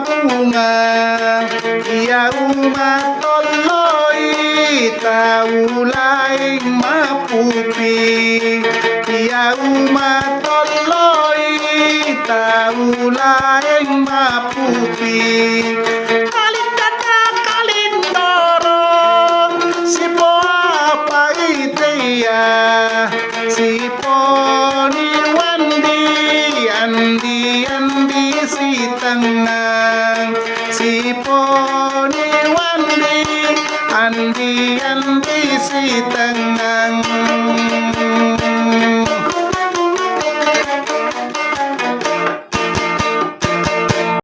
bunga iya umat toloi tahu laing mapupi iya umat toloi tahu laing mapupi kalin kata kalin dorong si po apa iteya si po ni wandi andi si tenang si po ni wandi andi si tenang